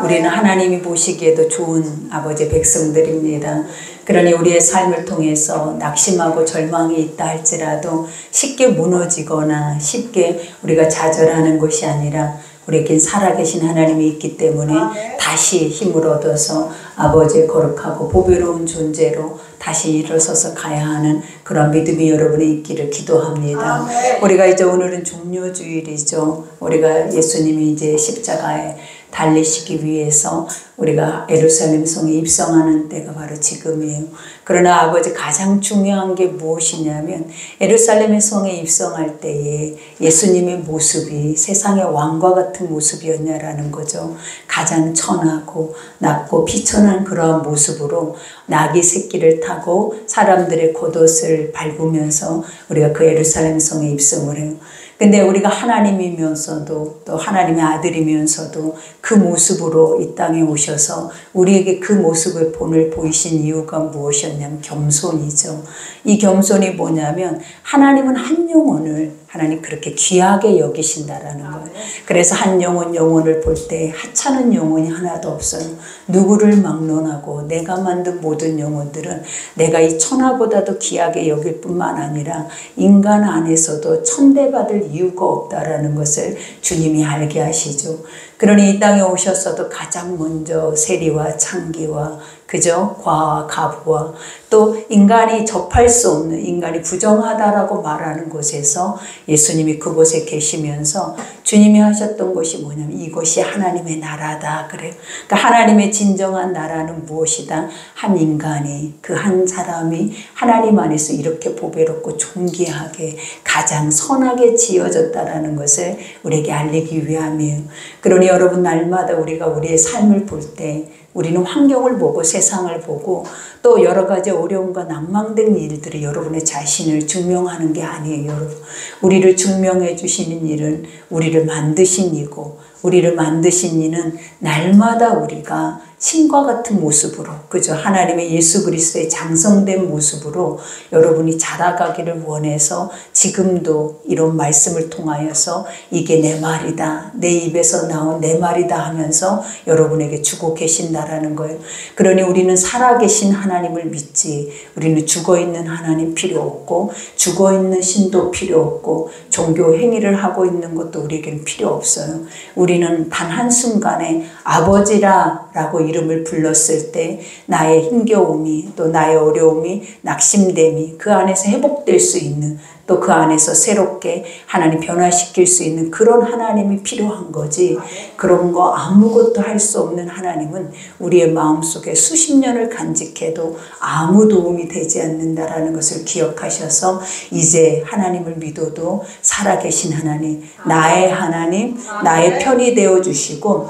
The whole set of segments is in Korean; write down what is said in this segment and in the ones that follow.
우리는 하나님이 보시기에도 좋은 아버지 백성들입니다. 그러니 우리의 삶을 통해서 낙심하고 절망이 있다 할지라도 쉽게 무너지거나 쉽게 우리가 좌절하는 것이 아니라 우리에겐 살아계신 하나님이 있기 때문에 다시 힘을 얻어서 아버지의 거룩하고 보배로운 존재로 다시 일어서서 가야 하는 그런 믿음이 여러분에 있기를 기도합니다. 우리가 이제 오늘은 종료주일이죠. 우리가 예수님이 이제 십자가에 달리시기 위해서 우리가 예루살렘 성에 입성하는 때가 바로 지금이에요. 그러나 아버지 가장 중요한 게 무엇이냐면 예루살렘 성에 입성할 때에 예수님의 모습이 세상의 왕과 같은 모습이었냐라는 거죠. 가장 천하고 낮고 비천한 그러한 모습으로 나귀 새끼를 타고 사람들의 겉옷을 밟으면서 우리가 그 예루살렘 성에 입성을 해요. 근데 우리가 하나님이면서도 또 하나님의 아들이면서도 그 모습으로 이 땅에 오셔서 우리에게 그 모습을 보이신 이유가 무엇이었냐면 겸손이죠. 이 겸손이 뭐냐면 하나님은 한 영혼을 하나님 그렇게 귀하게 여기신다라는 거예요. 그래서 한 영혼을 볼 때 하찮은 영혼이 하나도 없어요. 누구를 막론하고 내가 만든 모든 영혼들은 내가 이 천하보다도 귀하게 여길 뿐만 아니라 인간 안에서도 천대받을 이유가 없다라는 것을 주님이 알게 하시죠. 그러니 이 땅에 오셨어도 가장 먼저 세리와 창기와 그죠? 과와 가부와 또 인간이 접할 수 없는 인간이 부정하다라고 말하는 곳에서 예수님이 그곳에 계시면서 주님이 하셨던 것이 뭐냐면 이것이 하나님의 나라다 그래요. 그러니까 하나님의 진정한 나라는 무엇이다? 한 인간이 그 한 사람이 하나님 안에서 이렇게 보배롭고 존귀하게 가장 선하게 지어졌다라는 것을 우리에게 알리기 위함이에요. 그러니 여러분 날마다 우리가 우리의 삶을 볼 때 우리는 환경을 보고 세상을 보고 또 여러 가지 어려움과 난망된 일들이 여러분의 자신을 증명하는 게 아니에요. 여러분. 우리를 증명해 주시는 일은 우리를 만드신 이고 우리를 만드신 이는 날마다 우리가 신과 같은 모습으로 그죠? 하나님의 예수 그리스도의 장성된 모습으로 여러분이 자라가기를 원해서 지금도 이런 말씀을 통하여서 이게 내 말이다. 내 입에서 나온 내 말이다 하면서 여러분에게 주고 계신다라는 거예요. 그러니 우리는 살아계신 하나님을 믿지 우리는 죽어있는 하나님 필요 없고 죽어있는 신도 필요 없고 종교 행위를 하고 있는 것도 우리에게는 필요 없어요. 우리는 단 한순간에 아버지라고 이름을 불렀을 때 나의 힘겨움이 또 나의 어려움이 낙심됨이 그 안에서 회복될 수 있는 또 그 안에서 새롭게 하나님 변화시킬 수 있는 그런 하나님이 필요한 거지 그런 거 아무것도 할 수 없는 하나님은 우리의 마음속에 수십 년을 간직해도 아무 도움이 되지 않는다라는 것을 기억하셔서 이제 하나님을 믿어도 살아계신 하나님 나의 하나님 나의 편이 되어주시고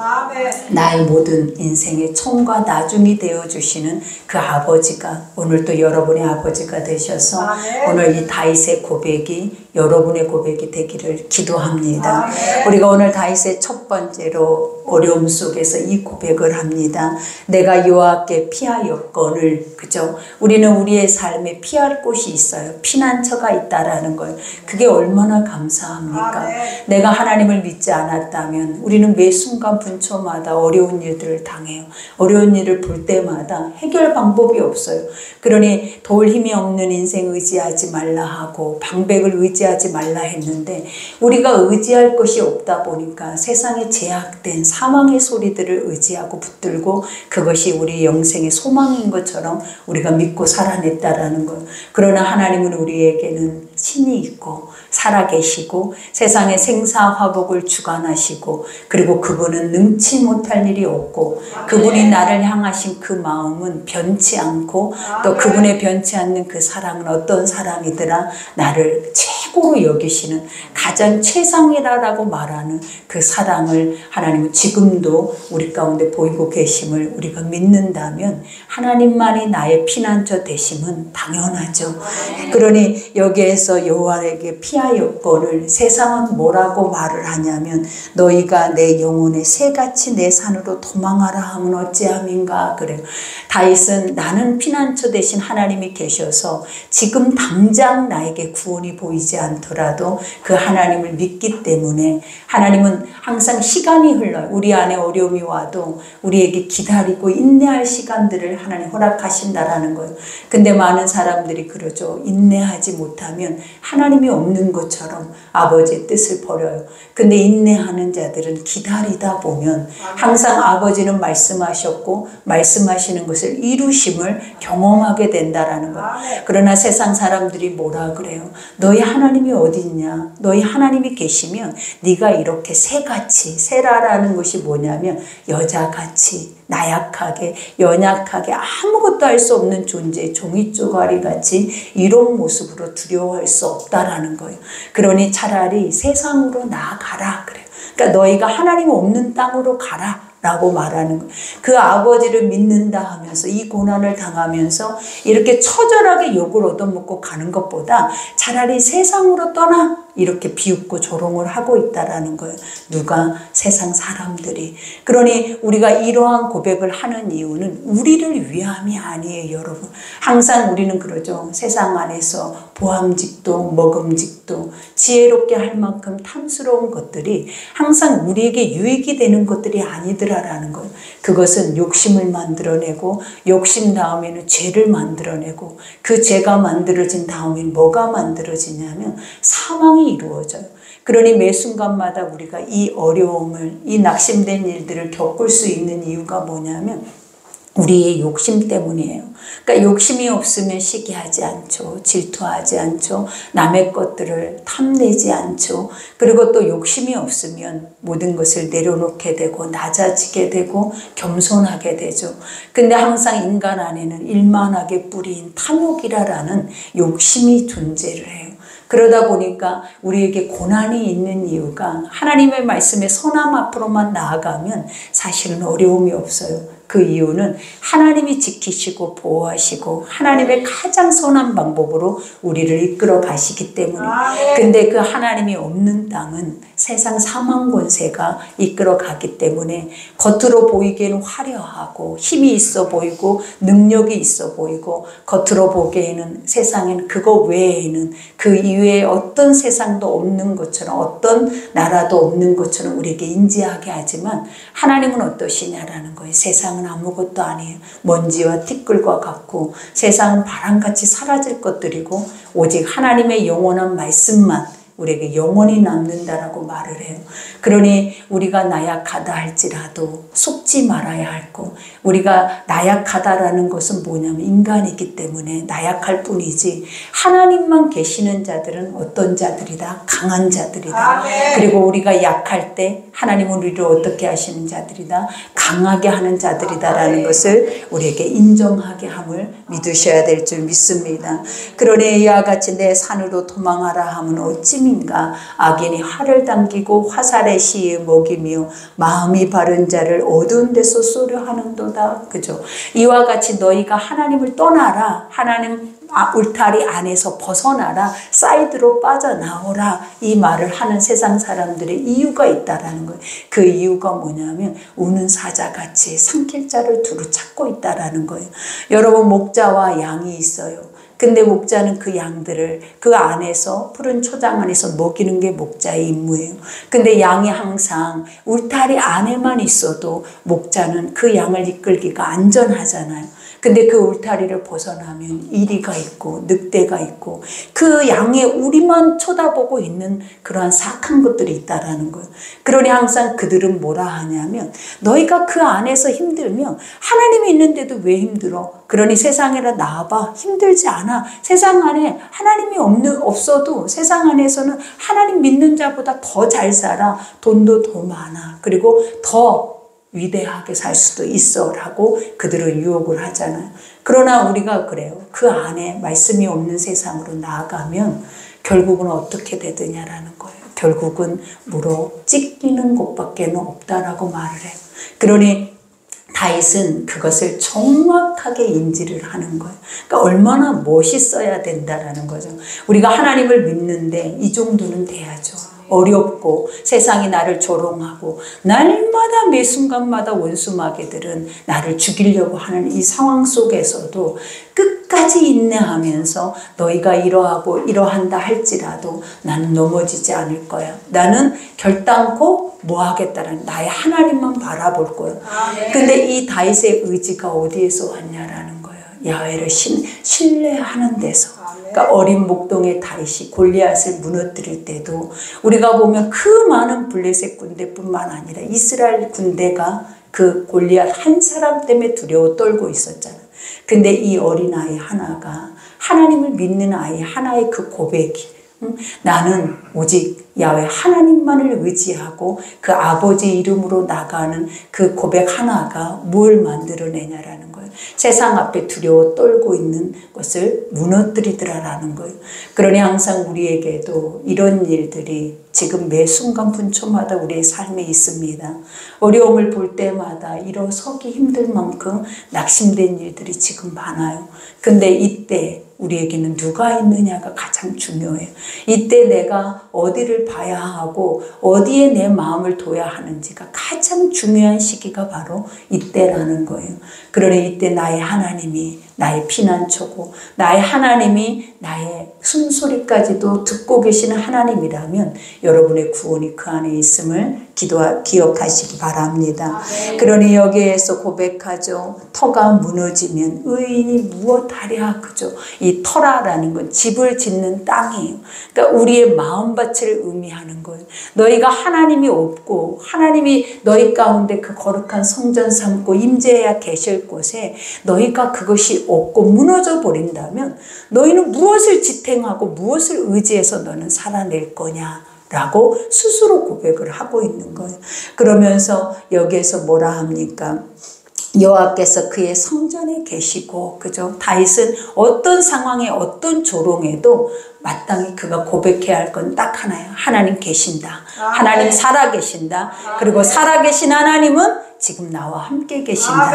나의 모든 인생의 총과 나중이 되어주시는 그 아버지가 오늘 또 여러분의 아버지가 되셔서 오늘 이 다윗의 고백이 여러분의 고백이 되기를 기도합니다. 우리가 오늘 다윗의 첫 번째로 어려움 속에서 이 고백을 합니다. 내가 여호와께 피하였거늘 그죠? 우리는 우리의 삶에 피할 곳이 있어요. 피난처가 있다라는 거예요. 그게 얼마나 감사합니까? 내가 하나님을 믿지 않았다면 우리는 매 순간 분초마다 어려운 일들을 당해요. 어려운 일을 볼 때마다 해결 방법이 없어요. 그러니 도울 힘이 없는 인생 의지하지 말라 하고 방백을 의지하지 말라 했는데 우리가 의지할 것이 없다 보니까 세상에 제약된 사망의 소리들을 의지하고 붙들고 그것이 우리 영생의 소망인 것처럼 우리가 믿고 살아냈다라는 것. 그러나 하나님은 우리에게는 신이 있고 살아계시고 세상의 생사화복을 주관하시고 그리고 그분은 능치 못할 일이 없고 그분이 나를 향하신 그 마음은 변치 않고 또 그분의 변치 않는 그 사랑은 어떤 사랑이더라 나를 최고로 여기시는 가장 최상이라고 말하는 그 사랑을 하나님은 지금도 우리 가운데 보이고 계심을 우리가 믿는다면 하나님만이 나의 피난처 되심은 당연하죠. 그러니 여기에서 여호와에게 피하였거늘 세상은 뭐라고 말을 하냐면 너희가 내 영혼의 새같이 내 산으로 도망하라 하면 어찌함인가 그래요. 다윗은 나는 피난처 되신 하나님이 계셔서 지금 당장 나에게 구원이 보이지 않더라도 그 하나님을 믿기 때문에 하나님은 항상 시간이 흘러요. 우리 안에 어려움이 와도 우리에게 기다리고 인내할 시간들을 하나님 허락하신다라는 거예요. 근데 많은 사람들이 그러죠. 인내하지 못하면 하나님이 없는 것처럼 아버지의 뜻을 버려요. 근데 인내하는 자들은 기다리다 보면 항상 아버지는 말씀하셨고 말씀하시는 것을 이루심을 경험하게 된다라는 거예요. 그러나 세상 사람들이 뭐라 그래요? 너희 하나님이 어디 있냐? 너희 하나님이 계시면 네가 이렇게 새같이, 새라라는 것이 뭐냐면 여자같이 나약하게 연약하게 아무것도 할 수 없는 존재, 종이쪼가리 같이 이런 모습으로 두려워할 수 없다라는 거예요. 그러니 차라리 세상으로 나아가라 그래요. 그러니까 너희가 하나님 없는 땅으로 가라 라고 말하는 거예요. 그 아버지를 믿는다 하면서 이 고난을 당하면서 이렇게 처절하게 욕을 얻어먹고 가는 것보다 차라리 세상으로 떠나 이렇게 비웃고 조롱을 하고 있다라는 거예요. 누가? 세상 사람들이. 그러니 우리가 이러한 고백을 하는 이유는 우리를 위함이 아니에요, 여러분. 항상 우리는 그러죠. 세상 안에서 보암직도 먹음직도 지혜롭게 할 만큼 탐스러운 것들이 항상 우리에게 유익이 되는 것들이 아니더라라는 거예요. 그것은 욕심을 만들어내고 욕심 다음에는 죄를 만들어내고 그 죄가 만들어진 다음엔 뭐가 만들어지냐면 사망이 이루어져요. 그러니 매 순간마다 우리가 이 어려움을, 이 낙심된 일들을 겪을 수 있는 이유가 뭐냐면 우리의 욕심 때문이에요. 그러니까 욕심이 없으면 시기하지 않죠. 질투하지 않죠. 남의 것들을 탐내지 않죠. 그리고 또 욕심이 없으면 모든 것을 내려놓게 되고 낮아지게 되고 겸손하게 되죠. 근데 항상 인간 안에는 일만하게 뿌린 탐욕이라는 욕심이 존재를 해요. 그러다 보니까 우리에게 고난이 있는 이유가 하나님의 말씀에 선함 앞으로만 나아가면 사실은 어려움이 없어요. 그 이유는 하나님이 지키시고 보호하시고 하나님의 가장 선한 방법으로 우리를 이끌어 가시기 때문에. 근데 그 하나님이 없는 땅은 세상 사망 권세가 이끌어 가기 때문에 겉으로 보이기에는 화려하고 힘이 있어 보이고 능력이 있어 보이고 겉으로 보기에는 세상엔 그거 외에는 그 이외에 어떤 세상도 없는 것처럼 어떤 나라도 없는 것처럼 우리에게 인지하게 하지만 하나님은 어떠시냐라는 거예요. 세상은 아무것도 아니에요. 먼지와 티끌과 같고 세상은 바람같이 사라질 것들이고 오직 하나님의 영원한 말씀만 우리에게 영원히 남는다라고 말을 해요. 그러니 우리가 나약하다 할지라도 속지 말아야 할고 우리가 나약하다라는 것은 뭐냐면 인간이기 때문에 나약할 뿐이지 하나님만 계시는 자들은 어떤 자들이다? 강한 자들이다. 그리고 우리가 약할 때 하나님은 우리를 어떻게 하시는 자들이다? 강하게 하는 자들이다라는 것을 우리에게 인정하게 함을 믿으셔야 될 줄 믿습니다. 그러니 이와 같이 내 산으로 도망하라 하면 어찌민가 악인이 활을 당기고 화살의 시에 먹이며 마음이 바른 자를 어두운 데서 쏘려 하는도다. 그죠? 이와 같이 너희가 하나님을 떠나라. 하나님 울타리 안에서 벗어나라. 사이드로 빠져나오라. 이 말을 하는 세상 사람들의 이유가 있다라는 거예요. 그 이유가 뭐냐면 우는 사자같이 삼킬 자를 두루 찾고 있다라는 거예요. 여러분 목자와 양이 있어요. 근데 목자는 그 양들을 그 안에서 푸른 초장 안에서 먹이는 게 목자의 임무예요. 근데 양이 항상 울타리 안에만 있어도 목자는 그 양을 이끌기가 안전하잖아요. 근데 그 울타리를 벗어나면 이리가 있고 늑대가 있고 그 양의 우리만 쳐다보고 있는 그러한 사악한 것들이 있다라는 거예요. 그러니 항상 그들은 뭐라 하냐면 너희가 그 안에서 힘들면 하나님이 있는데도 왜 힘들어? 그러니 세상에라 나와봐. 힘들지 않아. 세상 안에 하나님이 없어도 세상 안에서는 하나님 믿는 자보다 더 잘 살아. 돈도 더 많아. 그리고 더 위대하게 살 수도 있어 라고 그들은 유혹을 하잖아요. 그러나 우리가 그래요. 그 안에 말씀이 없는 세상으로 나아가면 결국은 어떻게 되느냐라는 거예요. 결국은 물어 찢기는 곳밖에 없다라고 말을 해요. 그러니 다윗은 그것을 정확하게 인지를 하는 거예요. 그러니까 얼마나 멋있어야 된다라는 거죠. 우리가 하나님을 믿는데 이 정도는 돼야죠. 어렵고 세상이 나를 조롱하고 날마다 매 순간마다 원수마귀들은 나를 죽이려고 하는 이 상황 속에서도 끝까지 인내하면서 너희가 이러하고 이러한다 할지라도 나는 넘어지지 않을 거야. 나는 결단코 뭐 하겠다라는 나의 하나님만 바라볼 거야. 근데 이 다윗의 의지가 어디에서 왔냐라는 거예요. 야훼를 신뢰하는 데서. 그러니까 어린 목동의 다윗이 골리앗을 무너뜨릴 때도 우리가 보면 그 많은 블레셋 군대뿐만 아니라 이스라엘 군대가 그 골리앗 한 사람 때문에 두려워 떨고 있었잖아. 근데 이 어린아이 하나가 하나님을 믿는 아이 하나의 그 고백이 나는 오직 야훼 하나님만을 의지하고 그 아버지 이름으로 나가는 그 고백 하나가 뭘 만들어내냐라는 거예요. 세상 앞에 두려워 떨고 있는 것을 무너뜨리더라라는 거예요. 그러니 항상 우리에게도 이런 일들이 지금 매 순간 분초마다 우리의 삶에 있습니다. 어려움을 볼 때마다 일어서기 힘들 만큼 낙심된 일들이 지금 많아요. 근데 이때 우리에게는 누가 있느냐가 가장 중요해요. 이때 내가 어디를 봐야 하고 어디에 내 마음을 둬야 하는지가 가장 중요한 시기가 바로 이때라는 거예요. 그러니 이때 나의 하나님이 나의 피난처고 나의 하나님이 나의 숨소리까지도 듣고 계시는 하나님이라면 여러분의 구원이 그 안에 있음을 기억하시기 바랍니다. 그러니 여기에서 고백하죠. 터가 무너지면 의인이 무엇하랴. 그죠? 이 터라라는 건 집을 짓는 땅이에요. 그러니까 우리의 마음밭을 의미하는 거예요. 너희가 하나님이 없고 하나님이 너희 가운데 그 거룩한 성전 삼고 임재해야 계실 곳에 너희가 그것이 없고 무너져 버린다면 너희는 무엇을 지탱하고 무엇을 의지해서 너는 살아낼 거냐 라고 스스로 고백을 하고 있는 거예요. 그러면서 여기에서 뭐라 합니까? 여호와께서 그의 성전에 계시고, 그죠? 다윗은 어떤 상황에 어떤 조롱에도 마땅히 그가 고백해야 할 건 딱 하나예요. 하나님 계신다. 하나님 살아계신다. 그리고 살아계신 하나님은 지금 나와 함께 계신다.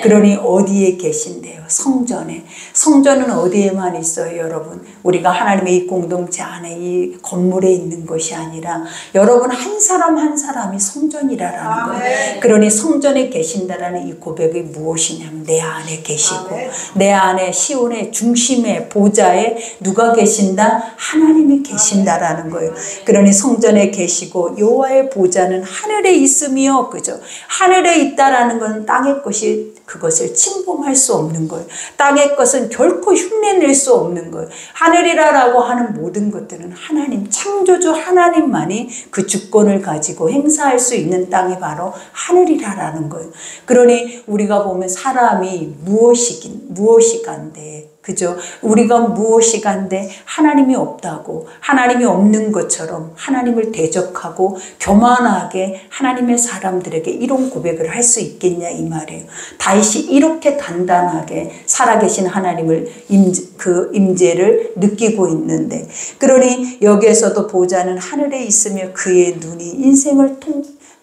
그러니 어디에 계신대요? 성전에. 성전은 어디에만 있어요, 여러분? 우리가 하나님의 이 공동체 안에 이 건물에 있는 것이 아니라 여러분 한 사람 한 사람이 성전이라는 거예요. 그러니 성전에 계신다라는 이 고백이 무엇이냐면 내 안에 계시고 내 안에 시온의 중심에 보좌에 누가 계신다? 하나님이 계신다라는 거예요. 그러니 성전에 계시고 여호와의 보좌는 하늘에 있으며, 그죠? 하늘에 있다라는 건 땅의 것이 그것을 침범할 수 없는 거예요. 땅의 것은 결코 흉내낼 수 없는 거예요. 하늘이라고 하는 모든 것들은 하나님, 창조주 하나님만이 그 주권을 가지고 행사할 수 있는 땅이 바로 하늘이라는 거예요. 그러니 우리가 보면 사람이 무엇이간데, 그죠? 우리가 무엇이간데 하나님이 없다고, 하나님이 없는 것처럼 하나님을 대적하고 교만하게 하나님의 사람들에게 이런 고백을 할 수 있겠냐 이 말이에요. 다윗이 이렇게 단단하게 살아계신 하나님을 그 임재를 느끼고 있는데, 그러니 여기에서도 보좌는 하늘에 있으며 그의 눈이 인생을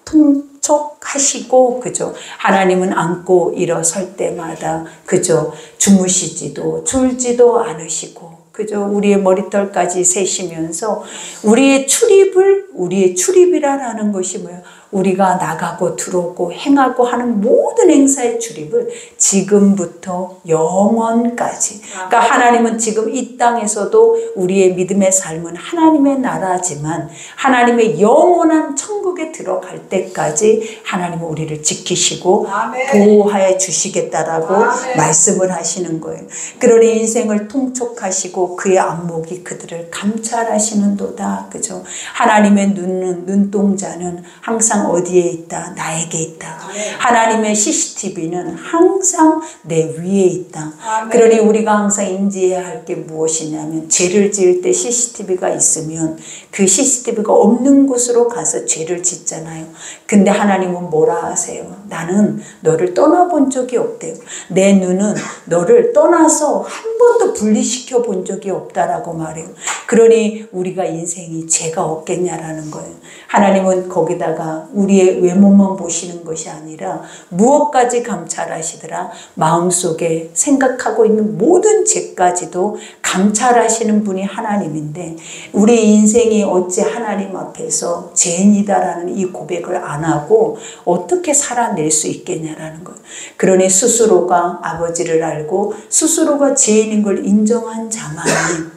통촉하시고, 그죠? 하나님은 앉고 일어설 때마다, 그죠? 주무시지도 졸지도 않으시고, 그죠? 우리의 머리털까지 세시면서 우리의 출입이라는 것이 뭐예요? 우리가 나가고 들어오고 행하고 하는 모든 행사의 출입을 지금부터 영원까지. 그러니까 하나님은 지금 이 땅에서도 우리의 믿음의 삶은 하나님의 나라지만 하나님의 영원한 천국에 들어갈 때까지 하나님은 우리를 지키시고 보호하여 주시겠다라고 말씀을 하시는 거예요. 그러니 인생을 통촉하시고 그의 안목이 그들을 감찰하시는도다. 그죠? 하나님의 눈동자는 항상 어디에 있다? 나에게 있다. 하나님의 CCTV는 항상 내 위에 있다. 그러니 우리가 항상 인지해야 할 게 무엇이냐면, 죄를 지을 때 CCTV가 있으면 그 CCTV가 없는 곳으로 가서 죄를 짓잖아요. 근데 하나님은 뭐라 하세요? 나는 너를 떠나본 적이 없대요. 내 눈은 너를 떠나서 한 번도 분리시켜 본 적이 없다라고 말해요. 그러니 우리가 인생이 죄가 없겠냐라는 거예요. 하나님은 거기다가 우리의 외모만 보시는 것이 아니라 무엇까지 감찰하시더라? 마음속에 생각하고 있는 모든 죄까지도 감찰하시는 분이 하나님인데 우리 인생이 어찌 하나님 앞에서 죄인이다라는 이 고백을 안 하고 어떻게 살아낼 수 있겠냐라는 거예요. 그러니 스스로가 아버지를 알고 스스로가 죄인인 걸 인정한 자만이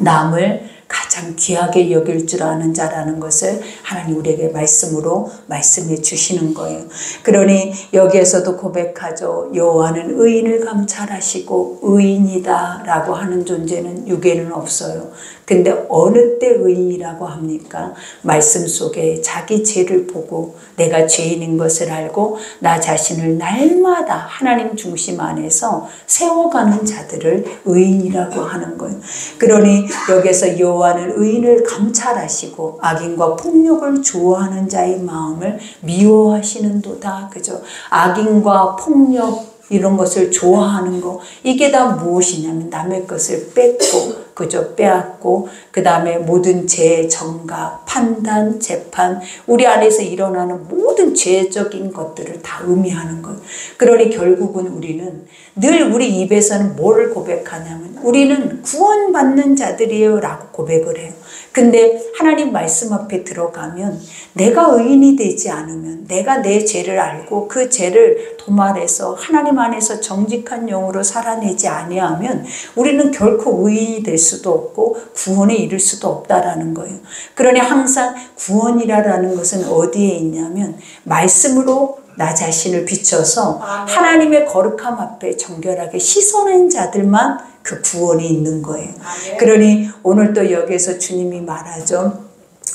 남을 가장 귀하게 여길 줄 아는 자라는 것을 하나님 우리에게 말씀으로 말씀해 주시는 거예요. 그러니 여기에서도 고백하죠. 여호와는 의인을 감찰하시고 의인이다 라고 하는 존재는 육에는 없어요. 근데 어느 때 의인이라고 합니까? 말씀 속에 자기 죄를 보고 내가 죄인인 것을 알고 나 자신을 날마다 하나님 중심 안에서 세워가는 자들을 의인이라고 하는 거예요. 그러니 여기서 여호와는 의인을 감찰하시고 악인과 폭력을 좋아하는 자의 마음을 미워하시는도다. 그죠? 악인과 폭력 이런 것을 좋아하는 거 이게 다 무엇이냐면 남의 것을 뺏고 그저 빼앗고 그 다음에 모든 죄, 정가, 판단, 재판 우리 안에서 일어나는 모든 죄적인 것들을 다 의미하는 거예요. 그러니 결국은 우리는 늘 우리 입에서는 뭐를 고백하냐면 우리는 구원받는 자들이에요 라고 고백을 해요. 근데 하나님 말씀 앞에 들어가면 내가 의인이 되지 않으면 내가 내 죄를 알고 그 죄를 도말해서 하나님 안에서 정직한 영으로 살아내지 아니하면 우리는 결코 의인이 될 수도 없고 구원에 이를 수도 없다라는 거예요. 그러니 항상 구원이라는 것은 어디에 있냐면 말씀으로 나 자신을 비춰서 하나님의 거룩함 앞에 정결하게 씻어낸 자들만 그 구원이 있는 거예요. 그러니 오늘 또 여기에서 주님이 말하죠.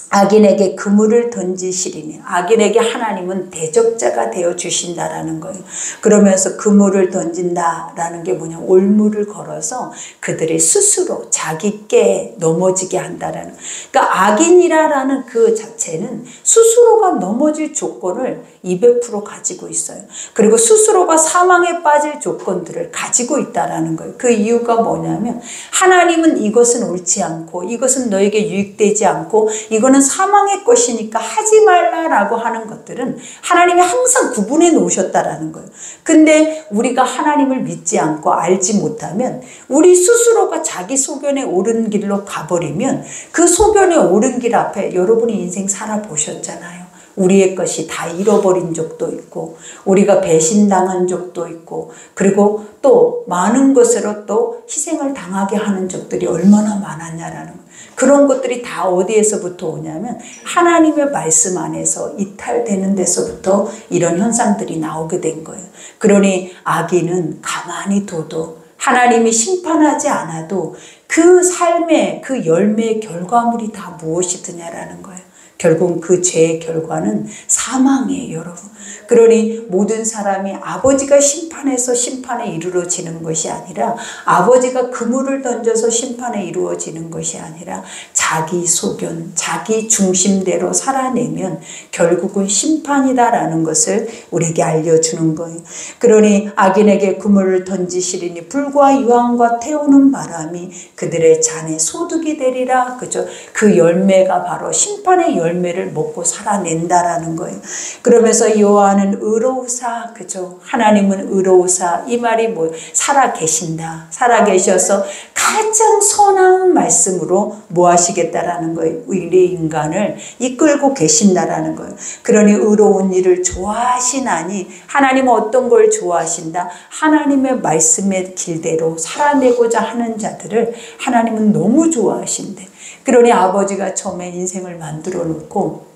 악인에게 그물을 던지시리니 악인에게 하나님은 대적자가 되어 주신다라는 거예요. 그러면서 그물을 던진다라는 게 뭐냐? 올무를 걸어서 그들이 스스로 자기 깨 넘어지게 한다라는. 그러니까 악인이라는 그 자체는 스스로가 넘어질 조건을 200% 가지고 있어요. 그리고 스스로가 사망에 빠질 조건들을 가지고 있다라는 거예요. 그 이유가 뭐냐면 하나님은 이것은 옳지 않고 이것은 너에게 유익되지 않고 이거는 사망의 것이니까 하지 말라라고 하는 것들은 하나님이 항상 구분해 놓으셨다라는 거예요. 근데 우리가 하나님을 믿지 않고 알지 못하면 우리 스스로가 자기 소견에 옳은 길로 가버리면 그 소견에 옳은 길 앞에 여러분이 인생 살아보셨잖아요. 우리의 것이 다 잃어버린 적도 있고 우리가 배신당한 적도 있고 그리고 또 많은 것으로 또 희생을 당하게 하는 적들이 얼마나 많았냐라는 거예요. 그런 것들이 다 어디에서부터 오냐면 하나님의 말씀 안에서 이탈되는 데서부터 이런 현상들이 나오게 된 거예요. 그러니 악인은 가만히 둬도 하나님이 심판하지 않아도 그 삶의 그 열매의 결과물이 다 무엇이드냐라는 거예요. 결국 그 죄의 결과는 사망이에요, 여러분. 그러니 모든 사람이 아버지가 심판해서 심판에 이르러지는 것이 아니라 아버지가 그물을 던져서 심판에 이루어지는 것이 아니라 자기 소견, 자기 중심대로 살아내면 결국은 심판이다라는 것을 우리에게 알려주는 거예요. 그러니 악인에게 그물을 던지시리니 불과 유황과 태우는 바람이 그들의 잔에 소득이 되리라. 그죠? 그 열매가 바로 심판의 열매를 먹고 살아낸다라는 거예요. 그러면서 여호와는 의로우사, 그죠? 하나님은 의로우사. 이 말이 뭐 살아 계신다. 살아 계셔서 가장 선한 말씀으로 뭐 하시겠다라는 거예요. 우리 인간을 이끌고 계신다라는 거예요. 그러니 의로운 일을 좋아하시나니 하나님은 어떤 걸 좋아하신다? 하나님의 말씀의 길대로 살아내고자 하는 자들을 하나님은 너무 좋아하신대. 그러니 아버지가 처음에 인생을 만들어 놓고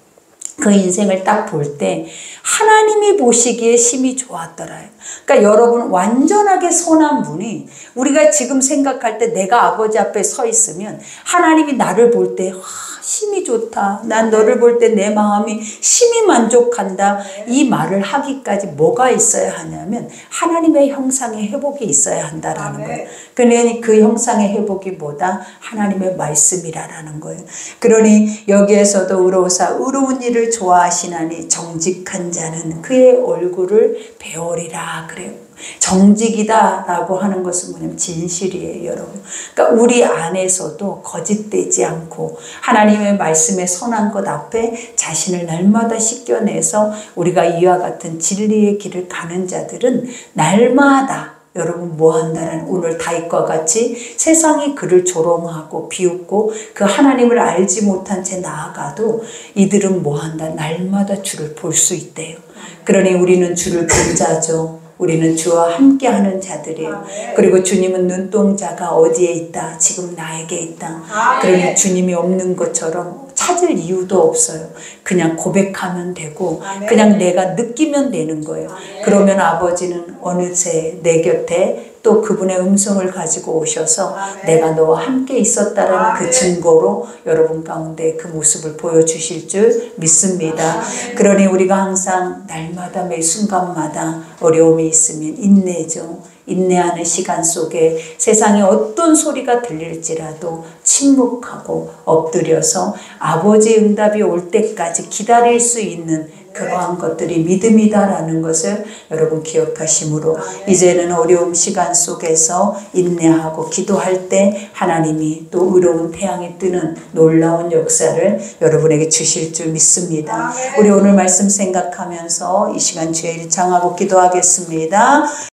그 인생을 딱 볼 때 하나님이 보시기에 심히 좋았더라요. 그러니까 여러분 완전하게 선한 분이 우리가 지금 생각할 때 내가 아버지 앞에 서 있으면 하나님이 나를 볼 때 심히 좋다. 난 너를 볼 때 내 마음이 심히 만족한다. 이 말을 하기까지 뭐가 있어야 하냐면 하나님의 형상의 회복이 있어야 한다라는 거예요. 그러니 그 형상의 회복이 뭐다? 하나님의 말씀이라는 거예요. 그러니 여기에서도 의로우사 의로운 일을 좋아하시나니 정직한 자는 그의 얼굴을 배우리라 그래요. 정직이다 라고 하는 것은 뭐냐면 진실이에요, 여러분. 그러니까 우리 안에서도 거짓되지 않고 하나님 하나님의 말씀의 선한 것 앞에 자신을 날마다 씻겨내서 우리가 이와 같은 진리의 길을 가는 자들은 날마다 여러분 뭐한다는 오늘 다윗과 같이 세상이 그를 조롱하고 비웃고 그 하나님을 알지 못한 채 나아가도 이들은 뭐한다? 날마다 주를 볼 수 있대요. 그러니 우리는 주를 본 자죠. 우리는 주와 함께하는 자들이에요. 그리고 주님은 눈동자가 어디에 있다? 지금 나에게 있다. 그러니 주님이 없는 것처럼 찾을 이유도 없어요. 그냥 고백하면 되고 그냥 내가 느끼면 되는 거예요. 그러면 아버지는 어느새 내 곁에 또 그분의 음성을 가지고 오셔서 내가 너와 함께 있었다라는 그 증거로 여러분 가운데 그 모습을 보여주실 줄 믿습니다. 그러니 우리가 항상 날마다 매 순간마다 어려움이 있으면 인내죠. 인내하는 시간 속에 세상에 어떤 소리가 들릴지라도 침묵하고 엎드려서 아버지의 응답이 올 때까지 기다릴 수 있는 그러한 것들이 믿음이다라는 것을 여러분 기억하심으로 이제는 어려움 시간 속에서 인내하고 기도할 때 하나님이 또 의로운 태양이 뜨는 놀라운 역사를 여러분에게 주실 줄 믿습니다. 우리 오늘 말씀 생각하면서 이 시간 주의 일 청하고 기도하겠습니다.